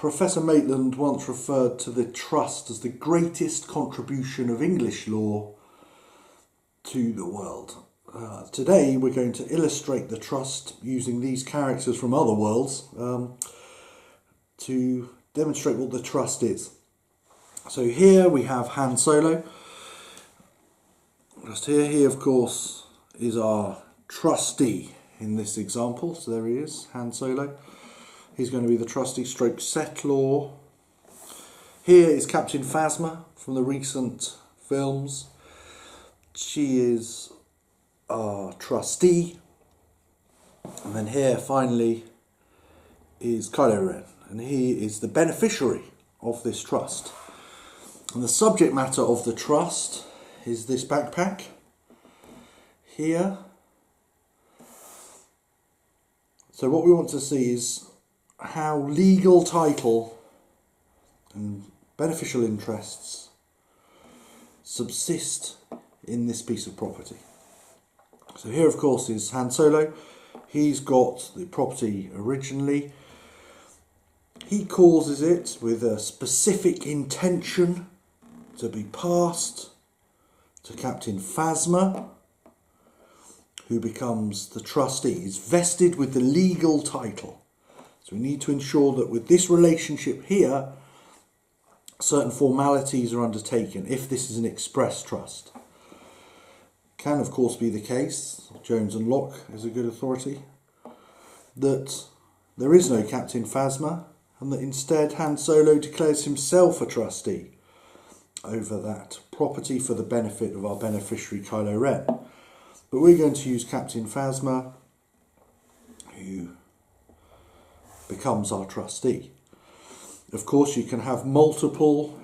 Professor Maitland once referred to the trust as the greatest contribution of English law to the world. Today we're going to illustrate the trust using these characters from other worlds to demonstrate what the trust is. So here we have Han Solo. Just here, he of course is our trustee in this example. So there he is, Han Solo. He's going to be the trustee stroke Settlor. Here is Captain Phasma from the recent films. She is our trustee. And then here finally is Kylo Ren, and he is the beneficiary of this trust. And the subject matter of the trust is this backpack here. So what we want to see is how legal title and beneficial interests subsist in this piece of property. So here of course is Han Solo. He's got the property originally. He causes it with a specific intention to be passed to Captain Phasma, who becomes the trustee. He's vested with the legal title. So we need to ensure that with this relationship here, certain formalities are undertaken if this is an express trust. Can of course be the case, Jones and Locke is a good authority, that there is no Captain Phasma and that instead Han Solo declares himself a trustee over that property for the benefit of our beneficiary Kylo Ren. But we're going to use Captain Phasma, who becomes our trustee. Of course you can have multiple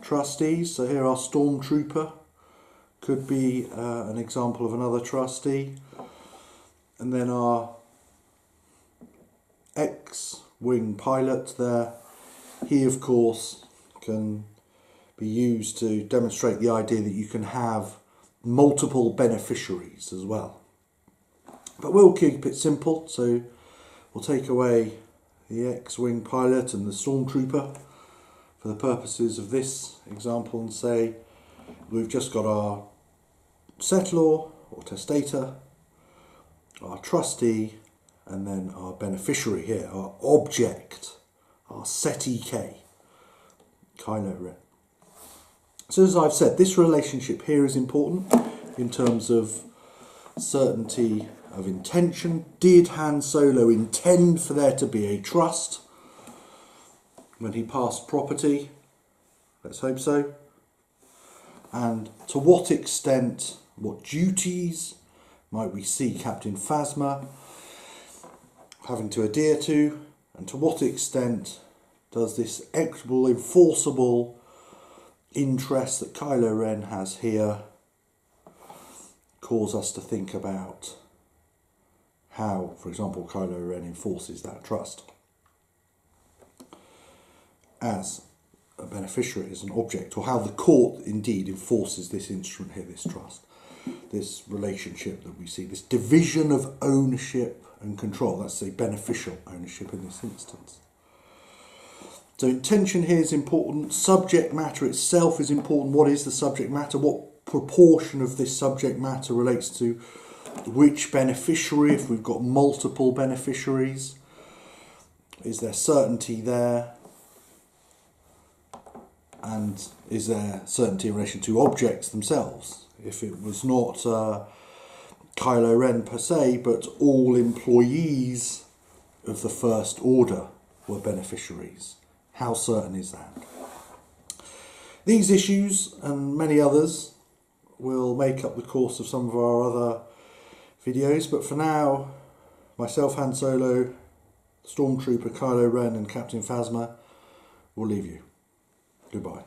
trustees, so here our Stormtrooper could be an example of another trustee, and then our X-wing pilot there, he of course can be used to demonstrate the idea that you can have multiple beneficiaries as well. But we'll keep it simple, so we'll take away the X-wing pilot and the Stormtrooper for the purposes of this example and say we've just got our Settlor or testator, our trustee, and then our beneficiary here, our object, our SETI-K, Kylo Ren. So as I've said, this relationship here is important in terms of certainty of intention. Did Han Solo intend for there to be a trust when he passed property? Let's hope so. And to what extent, what duties might we see Captain Phasma having to adhere to, and to what extent does this equitable, enforceable interest that Kylo Ren has here cause us to think about how, for example, Kylo Ren enforces that trust as a beneficiary, as an object, or how the court indeed enforces this instrument here, this trust, this relationship that we see, this division of ownership and control. That's a beneficial ownership in this instance. So intention here is important, subject matter itself is important. What is the subject matter? What proportion of this subject matter relates to which beneficiary, if we've got multiple beneficiaries? Is there certainty there? And is there certainty in relation to objects themselves? If it was not Kylo Ren per se, but all employees of the First Order were beneficiaries, how certain is that? These issues and many others will make up the course of some of our other videos, but for now, myself, Han Solo, Stormtrooper Kylo Ren and Captain Phasma will leave you. Goodbye.